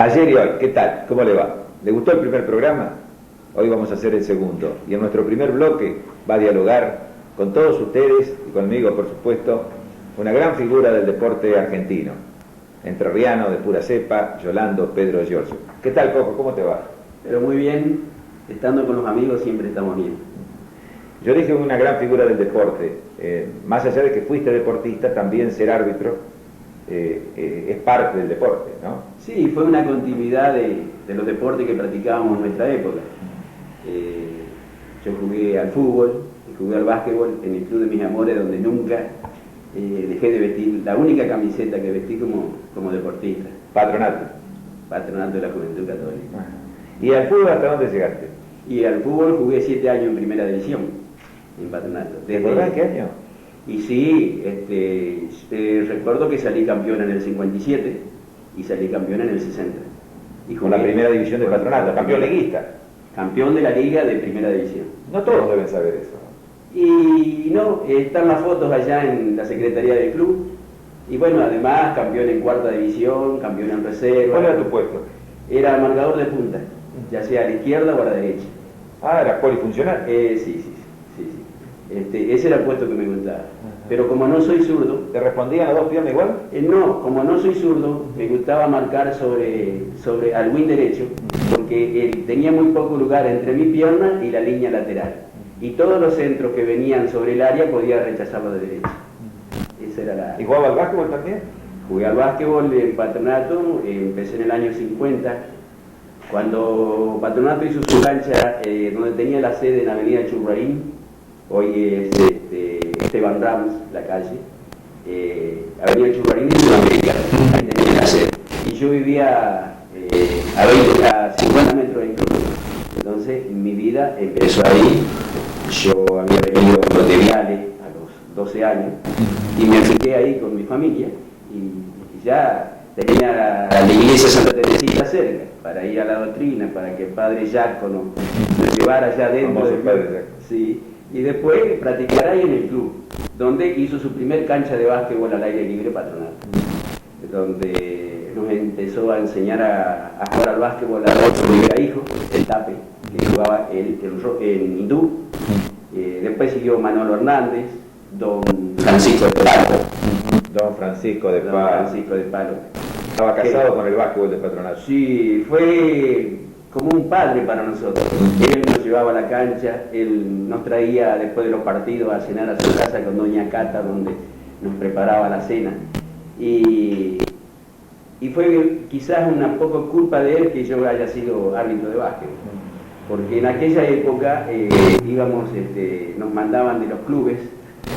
Ayer y hoy, ¿qué tal? ¿Cómo le va? ¿Le gustó el primer programa? Hoy vamos a hacer el segundo. Y en nuestro primer bloque va a dialogar con todos ustedes y conmigo, por supuesto, una gran figura del deporte argentino. Entrerriano, de pura cepa, Yolando Pedro Giorgio. ¿Qué tal, Coco? ¿Cómo te va? Pero muy bien, estando con los amigos siempre estamos bien. Yo dije una gran figura del deporte. Más allá de que fuiste deportista, también ser árbitro es parte del deporte, ¿no? Sí, fue una continuidad de los deportes que practicábamos en nuestra época. Yo jugué al fútbol y jugué al básquetbol en el club de mis amores, donde nunca dejé de vestir la única camiseta que vestí como deportista. Patronato. Patronato de la Juventud Católica. ¿Y al fútbol hasta dónde llegaste? Y al fútbol jugué 7 años en primera división, en Patronato. ¿Te acordás qué año? Y sí, recuerdo que salí campeón en el 57 y salí campeón en el 60. Y con la primera división de Patronato, campeón liguista. Campeón de la liga de primera división. No todos deben saber eso. Y no, están las fotos allá en la secretaría del club. Y bueno, además campeón en cuarta división, campeón en reserva. ¿Cuál era tu puesto? Era marcador de punta, ya sea a la izquierda o a la derecha. Ah, era polifuncional. Sí. Ese era el puesto que me gustaba. Pero como no soy zurdo... ¿Te respondían a dos piernas igual? No, como no soy zurdo, me gustaba marcar sobre al wing derecho, porque tenía muy poco lugar entre mi pierna y la línea lateral. Y todos los centros que venían sobre el área podía rechazarlo de derecha. Esa era la... ¿Y jugaba al básquetbol también? Jugué al básquetbol en Patronato, empecé en el año 50, cuando Patronato hizo su cancha donde tenía la sede en Avenida Churraín. Hoy es Esteban Rams, la calle, Avenida Churrarín y Sudamérica, ahí tenía la sede. Y yo vivía a 50 metros del club. Entonces mi vida empezó ahí. Yo había venido de Viale a los 12 años y me acerqué ahí con mi familia y ya tenía la iglesia Santa Teresita cerca para ir a la doctrina, para que el padre Giacono me llevara allá adentro del club. Sí. Y después practicar ahí en el club, donde hizo su primer cancha de básquetbol al aire libre Patronato, donde nos empezó a enseñar a jugar al básquetbol a otro Rivera Hijo, el Tape, que jugaba en hindú. Después siguió Manolo Hernández, don Francisco de Palo. Don Francisco de Palo. Estaba casado con el básquetbol de Patronato. Sí, fue como un padre para nosotros. Él nos llevaba a la cancha, él nos traía después de los partidos a cenar a su casa con doña Cata, donde nos preparaba la cena. Y fue quizás una poco culpa de él que yo haya sido árbitro de básquet, porque en aquella época nos mandaban de los clubes.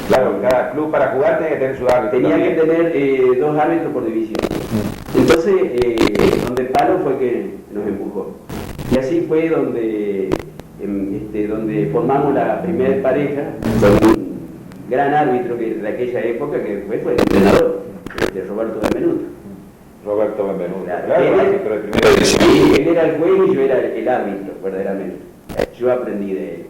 Claro, cada club para jugar tenía que tener su árbitro. Tenía que tener 2 árbitros por división. Entonces, donde Palo fue que nos empujó. Y así fue donde formamos la primera pareja con un gran árbitro de aquella época que fue el entrenador, Roberto Benvenuto. Roberto Benvenuto, claro, árbitro de primera división. Sí, él era el juez y yo era el árbitro, verdaderamente. Yo aprendí de él.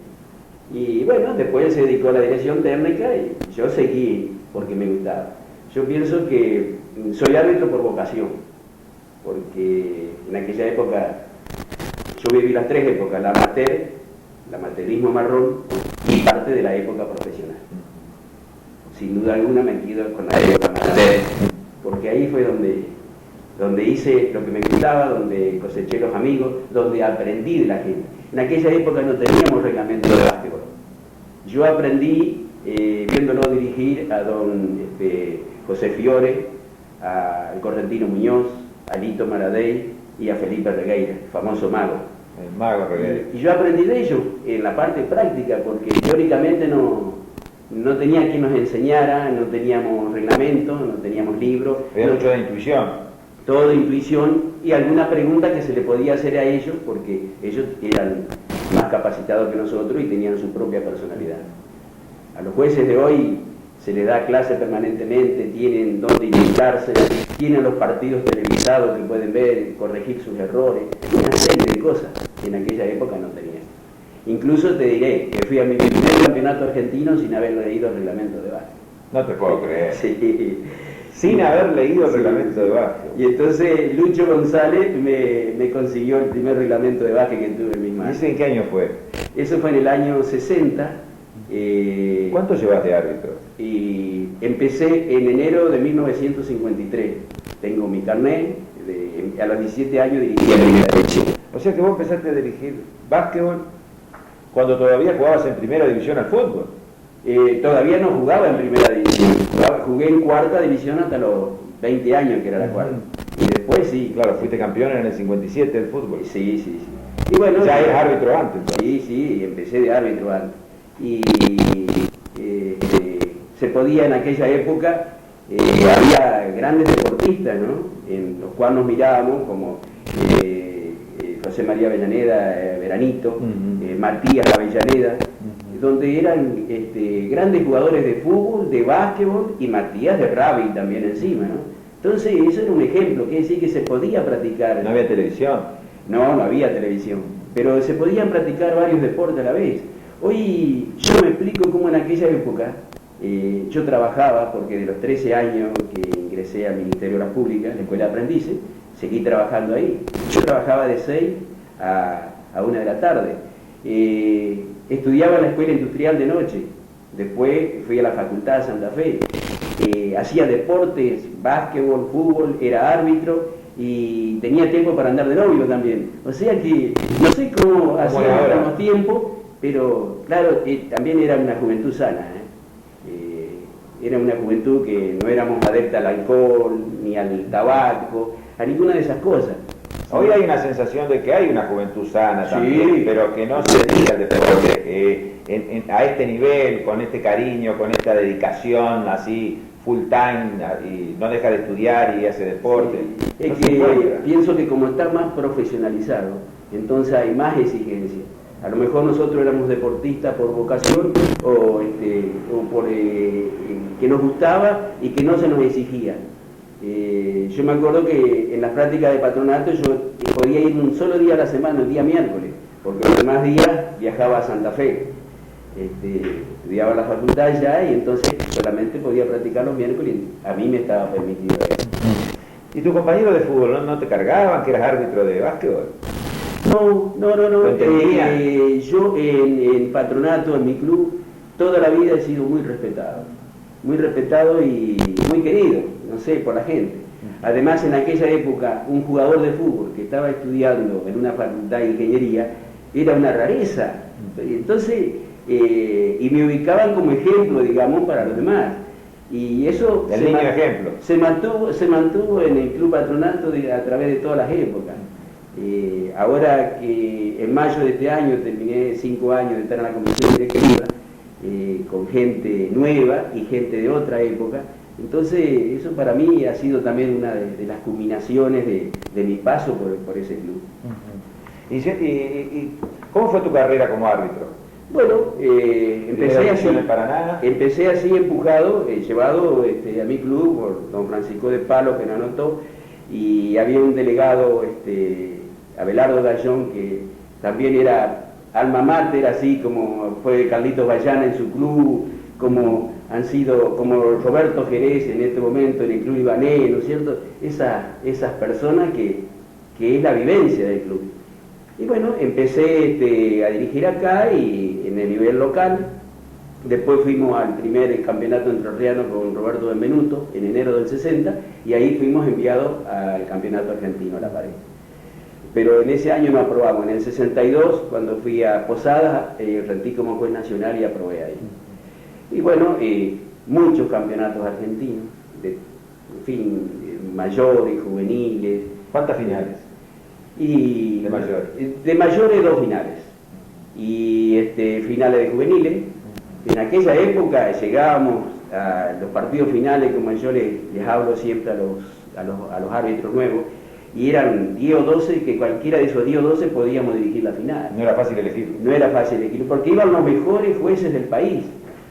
Y bueno, después él se dedicó a la dirección técnica y yo seguí porque me gustaba. Yo pienso que soy árbitro por vocación, porque en aquella época yo viví las 3 épocas, la amateur, el amateurismo marrón y parte de la época profesional. Sin duda alguna me quedo con la época amateur, porque ahí fue donde hice lo que me gustaba, donde coseché los amigos, donde aprendí de la gente. En aquella época no teníamos reglamento de básquetbol. Yo aprendí viéndolo dirigir a don José Fiore, al Correntino Muñoz, a Lito Maradei y a Felipe Regueira, el famoso mago. El mago Regueira. Y yo aprendí de ellos en la parte práctica, porque teóricamente no tenía quien nos enseñara, no teníamos reglamento, no teníamos libros. Era mucho de intuición. Todo de intuición y alguna pregunta que se le podía hacer a ellos, porque ellos eran más capacitados que nosotros y tenían su propia personalidad. A los jueces de hoy se les da clase permanentemente, tienen dónde invitarse, tienen los partidos televisados que pueden ver, corregir sus errores, una serie de cosas que en aquella época no tenían. Incluso te diré que fui a mi primer campeonato argentino sin haber leído el reglamento de básquet. No te puedo creer. Sí. sin haber leído el reglamento de básquet. Y entonces Lucho González me consiguió el primer reglamento de básquet que tuve en mis manos. ¿Y en qué año fue? Eso fue en el año 60. ¿Cuánto llevas de árbitro? Y empecé en enero de 1953. Tengo mi carnet, a los 17 años dirigí a Primera División. O sea que vos empezaste a dirigir básquetbol cuando todavía jugabas en primera división al fútbol. Todavía no jugaba en primera división, jugué en cuarta división hasta los 20 años, que era la cuarta. Y después sí. Claro, fuiste campeón en el 57 del fútbol. Sí. Y bueno, ya eres árbitro antes. Sí, empecé de árbitro antes. Y se podía en aquella época, había grandes deportistas, ¿no? En los cuales nos mirábamos, como José María Avellaneda, Veranito, Matías Avellaneda, donde eran grandes jugadores de fútbol, de básquetbol, y Matías de rugby también encima, ¿no? Entonces eso era un ejemplo, quiere decir que se podía practicar. ¿No había televisión? No había televisión, pero se podían practicar varios deportes a la vez. Hoy yo me explico cómo en aquella época yo trabajaba, porque de los 13 años que ingresé al Ministerio de Obras Públicas, en la Escuela de Aprendices, seguí trabajando ahí. Yo trabajaba de 6 a 1 de la tarde. Estudiaba en la Escuela Industrial de noche, después fui a la Facultad de Santa Fe, hacía deportes, básquetbol, fútbol, era árbitro y tenía tiempo para andar de novio también. O sea que no sé cómo hacíamos tiempo, pero claro, también era una juventud sana. Era una juventud que no éramos adeptas al alcohol, ni al tabaco, a ninguna de esas cosas. Hoy hay una sensación de que hay una juventud sana también, pero que no se dedica al deporte a este nivel, con este cariño, con esta dedicación así full time, y no deja de estudiar y hace deporte. Sí. Es que pienso que como está más profesionalizado, entonces hay más exigencia. A lo mejor nosotros éramos deportistas por vocación o por que nos gustaba y que no se nos exigía. Yo me acuerdo que en las prácticas de patronato yo podía ir un solo día a la semana, el día miércoles, porque los demás días viajaba a Santa Fe. Estudiaba la facultad ya y entonces solamente podía practicar los miércoles y a mí me estaba permitido eso. ¿Y tu compañero de fútbol no te cargaban que eras árbitro de básquetbol? No. Yo en patronato, en mi club, toda la vida he sido muy respetado y muy querido, no sé, por la gente. Además, en aquella época, un jugador de fútbol que estaba estudiando en una facultad de ingeniería era una rareza. Entonces, y me ubicaban como ejemplo, digamos, para los demás. Y eso se mantuvo en el club patronato a través de todas las épocas. Ahora que en mayo de este año terminé 5 años de estar en la comisión directiva, con gente nueva y gente de otra época, entonces eso para mí ha sido también una de las culminaciones de mi paso por ese club. ¿Y cómo fue tu carrera como árbitro? Bueno, empecé así empujado, llevado a mi club por don Francisco de Palo, que me anotó, y había un delegado, Abelardo Gallón, que también era alma mater, así como fue Carlitos Bayana en su club, como han sido, como Roberto Jerez en este momento en el club Ibané, ¿no es cierto? Esas personas que es la vivencia del club. Y bueno, empecé a dirigir acá y en el nivel local. Después fuimos al primer campeonato entrerriano con Roberto Benvenuto en enero del 60 y ahí fuimos enviados al campeonato argentino, a La Pared. Pero en ese año no aprobamos. En el 62, cuando fui a Posadas, rendí como juez nacional y aprobé ahí. Y bueno, muchos campeonatos argentinos, mayores, juveniles. ¿Cuántas finales? Y de mayores. De mayores 2 finales. Y finales de juveniles. En aquella época llegábamos a los partidos finales, como yo les hablo siempre a los árbitros nuevos, y eran 10 o 12, que cualquiera de esos 10 o 12 podíamos dirigir la final. No era fácil elegir. No era fácil elegir, porque iban los mejores jueces del país,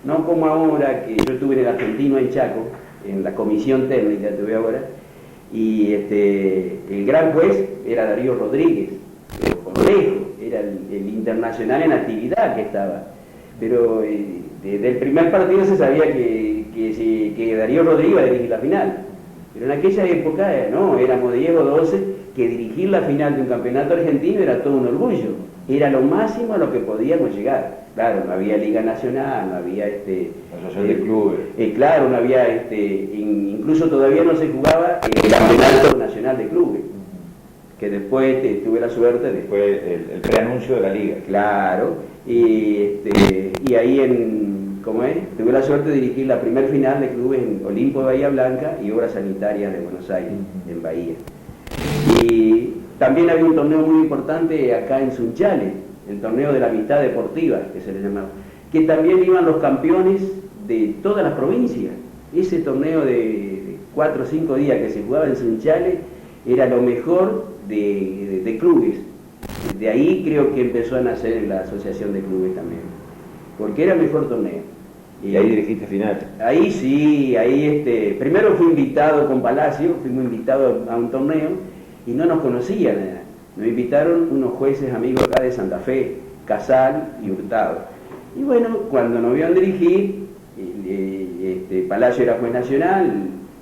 no como ahora, que yo estuve en el Argentino en Chaco, en la comisión técnica tuve ahora, y el gran juez era Darío Rodríguez, pero por lejos, era el internacional en actividad que estaba. Pero desde el primer partido se sabía que Darío Rodríguez iba a dirigir la final. Pero en aquella época, no, éramos 10 o 12, que dirigir la final de un campeonato argentino era todo un orgullo. Era lo máximo a lo que podíamos llegar. Claro, no había Liga Nacional, no había asociación de clubes. Claro, no había incluso todavía no se jugaba el campeonato nacional de clubes, que después tuve la suerte de... Fue el preanuncio de la liga. Claro, y ahí tuve la suerte de dirigir la primer final de clubes en Olimpo de Bahía Blanca y Obras Sanitarias de Buenos Aires, en Bahía. Y también había un torneo muy importante acá en Sunchales, el torneo de la amistad deportiva, que se le llamaba, que también iban los campeones de todas las provincias. Ese torneo de 4 o 5 días que se jugaba en Sunchales era lo mejor de clubes. De ahí creo que empezó a nacer la asociación de clubes también, porque era el mejor torneo. Y ahí dirigiste final. Ahí sí, primero fui invitado con Palacio, fuimos invitados a un torneo y no nos conocían. Nos invitaron unos jueces amigos acá de Santa Fe, Casal y Hurtado. Y bueno, cuando nos vieron dirigir, Palacio era juez nacional,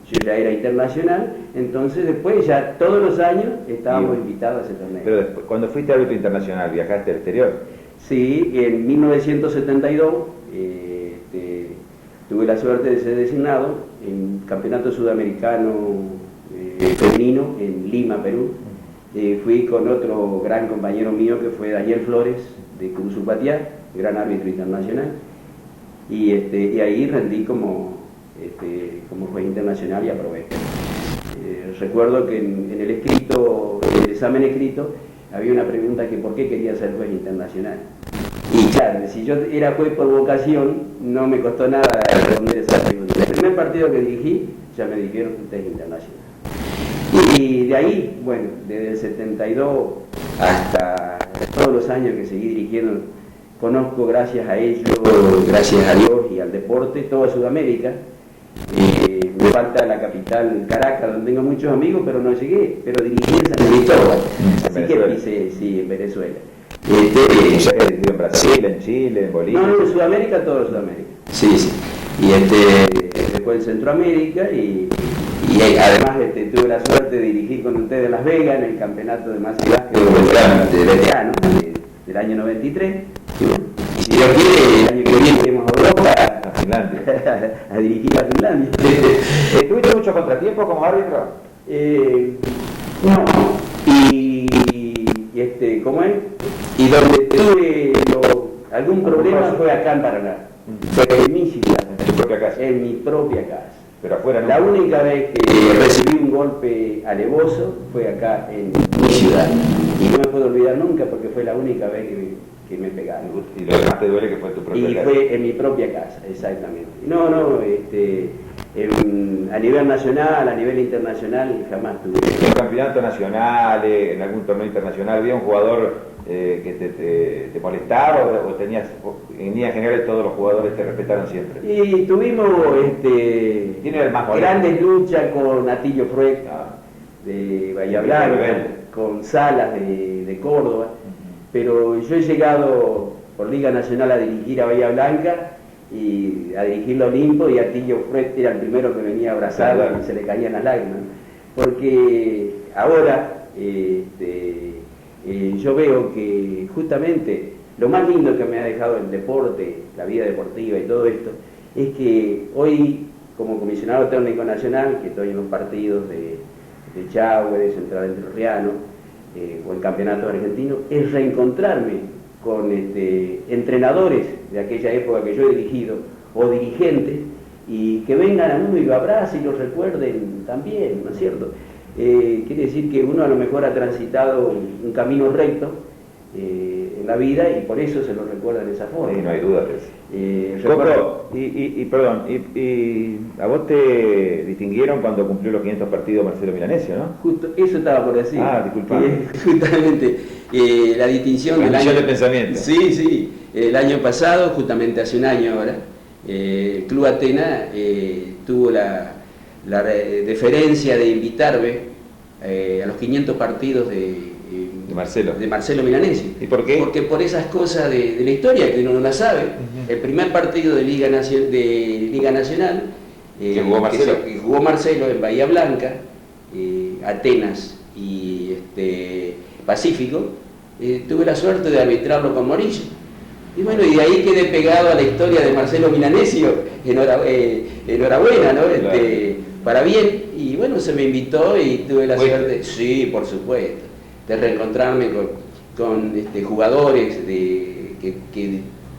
yo ya era internacional, entonces después ya todos los años estábamos invitados a ese torneo. Pero después, cuando fuiste árbitro internacional, ¿viajaste al exterior? Sí, en 1972 tuve la suerte de ser designado en Campeonato Sudamericano Femenino en Lima, Perú. Fui con otro gran compañero mío que fue Daniel Flores de Curuzupatiá, gran árbitro internacional, y ahí rendí como juez internacional y aprobé. Recuerdo que en el examen escrito había una pregunta que por qué quería ser juez internacional. Y claro, si yo era juez por vocación, no me costó nada responder esa pregunta. El primer partido que dirigí, ya me dijeron que usted es internacional. Y de ahí, bueno, desde el 72 hasta todos los años que seguí dirigiendo, conozco gracias a ellos, gracias a Dios y al deporte, toda Sudamérica. Me falta la capital, Caracas, donde tengo muchos amigos, pero no llegué, pero dirigí en San Cristóbal. Así que pisé, sí, en Venezuela. En Brasil, en Chile, en Bolivia. No, en Sudamérica, todo Sudamérica. Sí, sí. Y después en Centroamérica y además tuve la suerte de dirigir con ustedes en Las Vegas en el campeonato de más de veterano del año 93. Y si Dios quiere, el año que viene iremos a Europa, a Finlandia, a dirigir a Finlandia. ¿Tuviste mucho contratiempo como árbitro? No. ¿Cómo es? Y donde tuve algún problema fue acá en Paraná. Fue en mi ciudad. ¿En tu propia casa? En mi propia casa. Pero afuera no. La única vez que recibí un golpe alevoso fue acá en mi ciudad. Y no me puedo olvidar nunca porque fue la única vez que me pegaron. Y lo que más te duele que fue tu propia casa. Y fue en mi propia casa, exactamente. No, a nivel nacional, a nivel internacional, jamás tuve. En el campeonato nacional, en algún torneo internacional, ¿había un jugador que te molestaba o tenías, en líneas generales todos los jugadores te respetaron siempre? Y tuvimos ¿Tiene el más grandes luchas con Atillo Fruet de Bahía Blanca, con Salas de Córdoba, pero yo he llegado por Liga Nacional a dirigir a Bahía Blanca y a dirigir la Olimpo, y Atillo Fruet era el primero que venía a abrazarlo y se le caían las lágrimas, porque ahora yo veo que justamente lo más lindo que me ha dejado el deporte, la vida deportiva y todo esto, es que hoy, como comisionado técnico nacional, que estoy en los partidos de Chagüe, de Central Entrerriano, o el campeonato argentino, es reencontrarme con entrenadores de aquella época que yo he dirigido, o dirigentes, y que vengan a uno y lo abracen y lo recuerden también, ¿no es cierto? Quiere decir que uno a lo mejor ha transitado un camino recto en la vida y por eso se lo recuerda de esa forma. Sí, no hay duda de eso. Coco, perdón, a vos te distinguieron cuando cumplió los 500 partidos Marcelo Milanesio, ¿no? Justo, eso estaba por decir. Disculpame. Justamente, la distinción del año... de pensamiento. Sí, el año pasado, justamente hace un año ahora, el Club Atenas tuvo la deferencia de invitarme a los 500 partidos de Marcelo Milanesio. ¿Y por qué? Porque por esas cosas de la historia que uno no la sabe, el primer partido de Liga Nacional ¿Que jugó Marcelo? Que jugó Marcelo en Bahía Blanca, Atenas y Pacífico, tuve la suerte de arbitrarlo con Morillo. Y bueno, y de ahí quedé pegado a la historia de Marcelo Milanesio, enhorabuena, ¿no? Claro. Para bien, y bueno, se me invitó y tuve la suerte, sí, por supuesto, de reencontrarme con jugadores que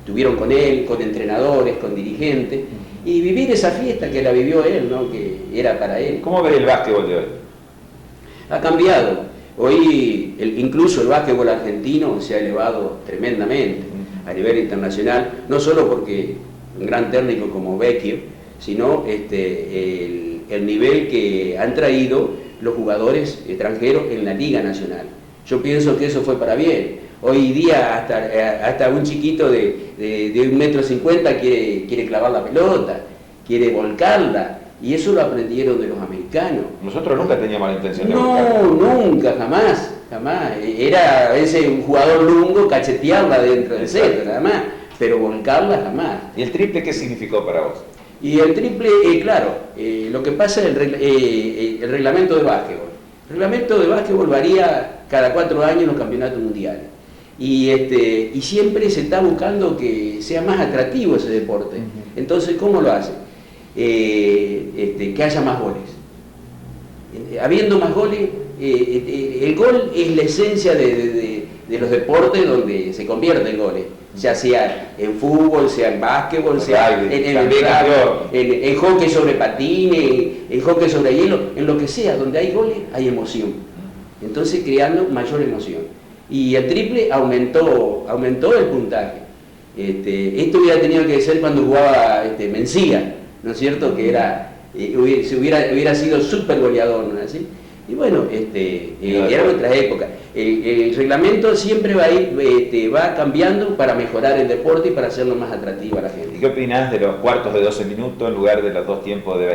tuvieron con él, con entrenadores, con dirigentes, y vivir esa fiesta que la vivió él, ¿no? Que era para él. ¿Cómo ves el básquetbol de hoy? Ha cambiado. Hoy incluso el básquetbol argentino se ha elevado tremendamente a nivel internacional, no solo porque un gran técnico como Vecchio, sino el nivel que han traído los jugadores extranjeros en la Liga Nacional. Yo pienso que eso fue para bien. Hoy día hasta un chiquito de 1,50 m quiere clavar la pelota, quiere volcarla, y eso lo aprendieron de los americanos. Nosotros nunca teníamos la intención de volcarla. No, nunca, jamás. Era a veces un jugador lungo cachetearla dentro del centro, nada más, pero volcarla jamás. ¿Y el triple qué significó para vos? Y el triple, claro, lo que pasa es el reglamento de básquetbol. El reglamento de básquetbol varía cada 4 años en los campeonatos mundiales. Y siempre se está buscando que sea más atractivo ese deporte. Entonces, ¿cómo lo hace? Que haya más goles. Habiendo más goles, el gol es la esencia de los deportes donde se convierte en goles, ya sea en fútbol, sea en básquetbol, sea en hockey sobre patines, en hockey sobre hielo, en lo que sea, donde hay goles hay emoción. Entonces, creando mayor emoción. Y el triple aumentó el puntaje. Esto hubiera tenido que ser cuando jugaba Mencía, ¿no es cierto? Que hubiera sido súper goleador, ¿no es así? Y bueno, era nuestra época. El reglamento siempre va cambiando para mejorar el deporte y para hacerlo más atractivo a la gente. ¿Y qué opinás de los cuartos de 12 minutos en lugar de los 2 tiempos de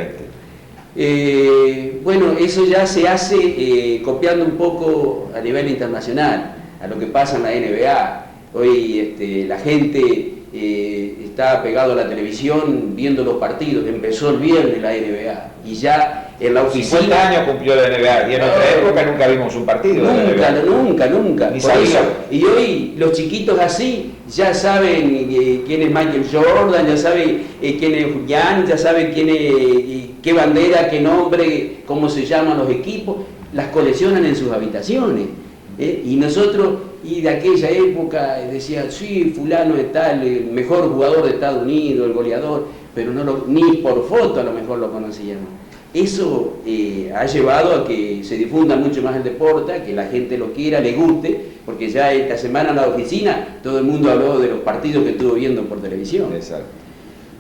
20? Bueno, eso ya se hace copiando un poco a nivel internacional, a lo que pasa en la NBA. Hoy la gente está pegado a la televisión viendo los partidos. Empezó el viernes la NBA y ya en la oficina... 50 años cumplió la NBA y en nuestra época nunca vimos un partido de la NBA. Nunca. Ni sabía. Y hoy los chiquitos así ya saben quién es Michael Jordan, ya saben quién es Julián, ya saben qué bandera, qué nombre, cómo se llaman los equipos, las coleccionan en sus habitaciones. Y nosotros, y de aquella época decían, sí, fulano es tal, el mejor jugador de Estados Unidos, el goleador, pero ni por foto a lo mejor lo conocíamos. Eso ha llevado a que se difunda mucho más el deporte, a que la gente lo quiera, le guste, porque ya esta semana en la oficina todo el mundo habló de los partidos que estuvo viendo por televisión. Exacto.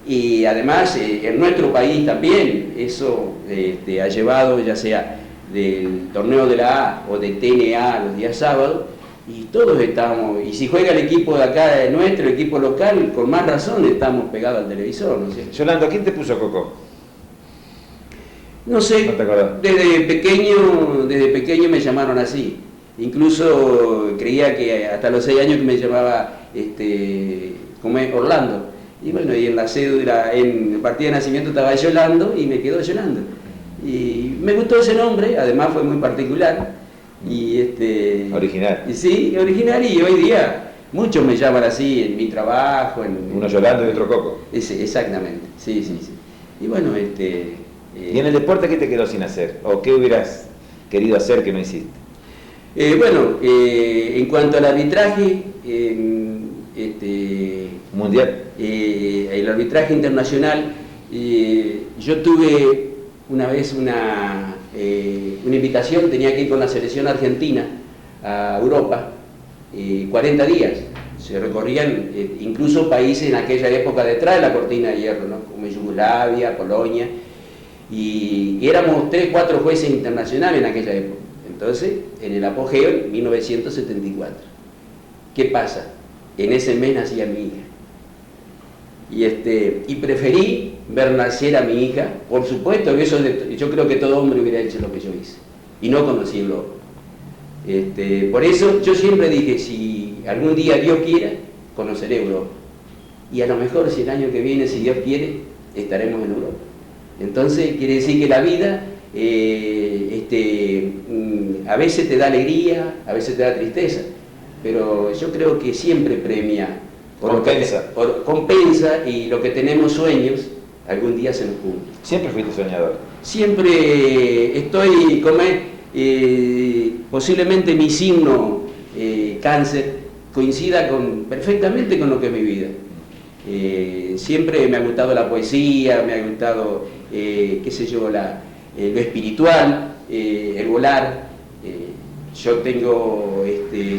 Y además en nuestro país también eso ha llevado, ya sea del torneo de la A o de TNA los días sábados, y todos estamos, y si juega el equipo de acá, nuestro equipo local, con más razón estamos pegados al televisor, ¿no es cierto? Yolanda, ¿quién te puso Coco? No sé, ¿No te acordás? desde pequeño me llamaron así. Incluso creía que hasta los 6 años que me llamaba como es Orlando. Y bueno, y en la cédula, en el partido de nacimiento estaba Yolando y me quedó Yolando. Y me gustó ese nombre, además fue muy particular. Y original. Y sí, original, y hoy día muchos me llaman así en mi trabajo. Uno Yolando y otro Coco. Exactamente, sí. Y bueno, ¿Y en el deporte qué te quedó sin hacer? ¿O qué hubieras querido hacer que no hiciste? En cuanto al arbitraje, mundial, el arbitraje internacional, yo tuve una vez una invitación, tenía que ir con la selección argentina a Europa, 40 días. Se recorrían incluso países en aquella época detrás de la cortina de hierro, ¿no? Como Yugoslavia, Polonia, y éramos 3, 4 jueces internacionales en aquella época. Entonces, en el apogeo, en 1974. ¿Qué pasa? En ese mes nacía mi hija. Y preferí ver nacer a mi hija. Por supuesto que eso, yo creo que todo hombre hubiera hecho lo que yo hice. Y no conocí el loco. Por eso yo siempre dije, si algún día Dios quiera, conoceré Europa. Y a lo mejor si el año que viene, si Dios quiere, estaremos en Europa. Entonces quiere decir que la vida a veces te da alegría, a veces te da tristeza, pero yo creo que siempre premia, compensa, y lo que tenemos sueños, algún día se nos cumple. ¿Siempre fuiste soñador? Siempre estoy, posiblemente mi signo cáncer coincida perfectamente con lo que es mi vida. Siempre me ha gustado la poesía, me ha gustado, qué sé yo, lo espiritual, el volar. Yo tengo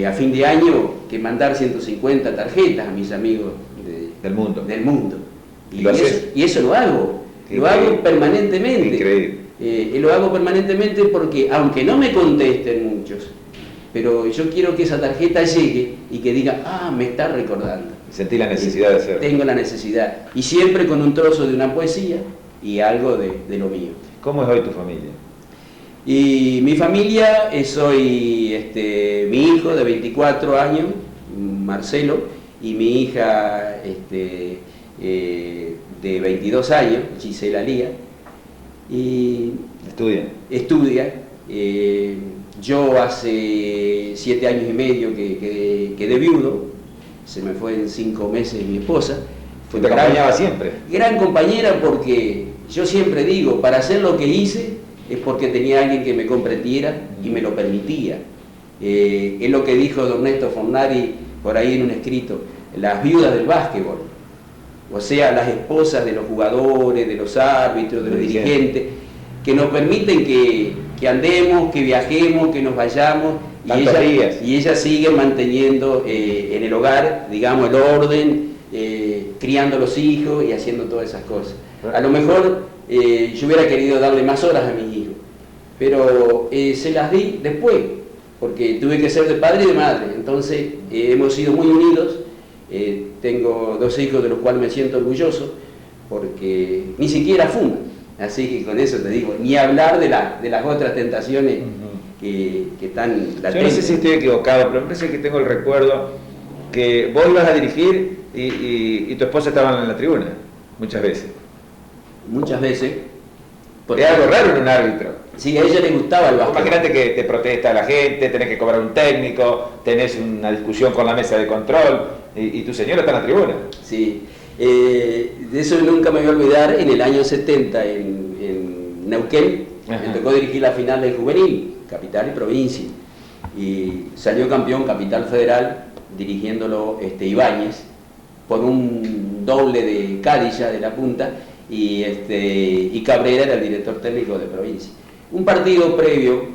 a fin de año que mandar 150 tarjetas a mis amigos del mundo. Y eso lo hago. Lo hago permanentemente. Increíble. Lo hago permanentemente porque, aunque no me contesten muchos, pero yo quiero que esa tarjeta llegue y que diga, me está recordando. Sentí la necesidad de hacerlo. Tengo la necesidad. Y siempre con un trozo de una poesía y algo de lo mío. ¿Cómo es hoy tu familia? Y mi familia, soy mi hijo de 24 años, Marcelo, y mi hija de 22 años, Gisela Lía. Y estudia. Yo hace 7 años y medio que quedé viudo, se me fue en 5 meses mi esposa. ¿Te acompañaba siempre? Gran compañera, porque yo siempre digo, para hacer lo que hice es porque tenía alguien que me comprendiera y me lo permitía. Es lo que dijo don Ernesto Fornari por ahí en un escrito, las viudas del básquetbol, o sea, las esposas de los jugadores, de los árbitros, de los dirigentes, que nos permiten que andemos, que viajemos, que nos vayamos, y ellas siguen manteniendo en el hogar, digamos, el orden, criando a los hijos y haciendo todas esas cosas. A lo mejor yo hubiera querido darle más horas a mis hijos, pero se las di después, porque tuve que ser de padre y de madre. Entonces hemos sido muy unidos. Tengo 2 hijos de los cuales me siento orgulloso, porque ni siquiera fuman, así que con eso te digo, ni hablar de las otras tentaciones que están latentes. Yo no sé si estoy equivocado, pero me parece que tengo el recuerdo que vos ibas a dirigir y tu esposa estaba en la tribuna, muchas veces. Muchas veces. Es algo raro en un árbitro. Sí, a ella le gustaba el básquet. Imagínate que te protesta la gente, tenés que cobrar un técnico, tenés una discusión con la mesa de control y tu señora está en la tribuna. Sí, de eso nunca me voy a olvidar. En el año 70 en Neuquén me tocó dirigir la final del juvenil, capital y provincia, y salió campeón Capital Federal dirigiéndolo Ibáñez por un doble de Cadilla de la punta, y Cabrera era el director técnico de provincia. Un partido previo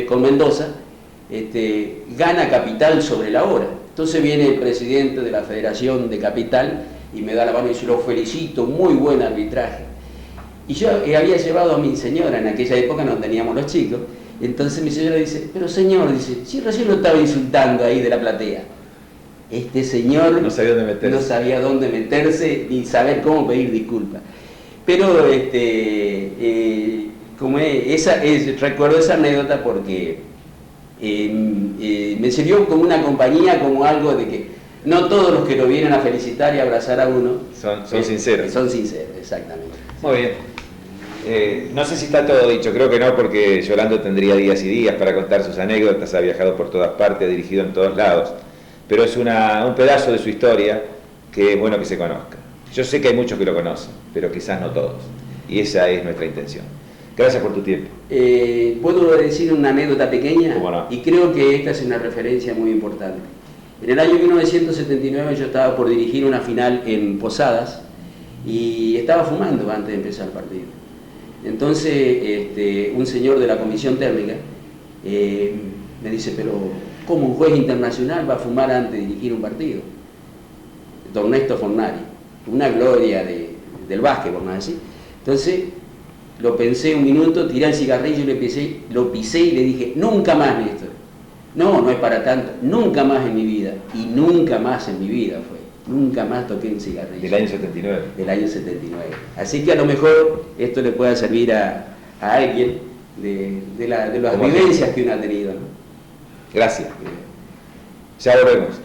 con Mendoza, gana Capital sobre la hora. Entonces viene el presidente de la Federación de Capital y me da la mano y dice, lo felicito, muy buen arbitraje. Y yo había llevado a mi señora, en aquella época no teníamos los chicos, entonces mi señora dice, pero señor, dice, si recién lo estaba insultando ahí de la platea. Este señor no sabía dónde meterse, ni saber cómo pedir disculpas. Pero recuerdo esa anécdota porque me sirvió como una compañía, como algo de que no todos los que lo vienen a felicitar y abrazar a uno son sinceros. Son sinceros, exactamente. Muy bien. No sé si está todo dicho, creo que no, porque Yolando tendría días y días para contar sus anécdotas, ha viajado por todas partes, ha dirigido en todos lados, pero es un pedazo de su historia que es bueno que se conozca. Yo sé que hay muchos que lo conocen, pero quizás no todos, y esa es nuestra intención. Gracias por tu tiempo. ¿Puedo decir una anécdota pequeña? ¿Cómo no? Y creo que esta es una referencia muy importante. En el año 1979 yo estaba por dirigir una final en Posadas y estaba fumando antes de empezar el partido. Entonces un señor de la comisión térmica me dice, pero ¿cómo un juez internacional va a fumar antes de dirigir un partido? Don Ernesto Fornari, una gloria del básquet, vamos a decir. Entonces lo pensé un minuto, tiré el cigarrillo y lo pisé y le dije, nunca más, Néstor. No es para tanto, nunca más en mi vida. Y nunca más en mi vida fue. Nunca más toqué un cigarrillo. Del año 79. Del año 79. Así que a lo mejor esto le pueda servir a alguien de las vivencias que uno ha tenido, ¿no? Gracias. Ya volvemos.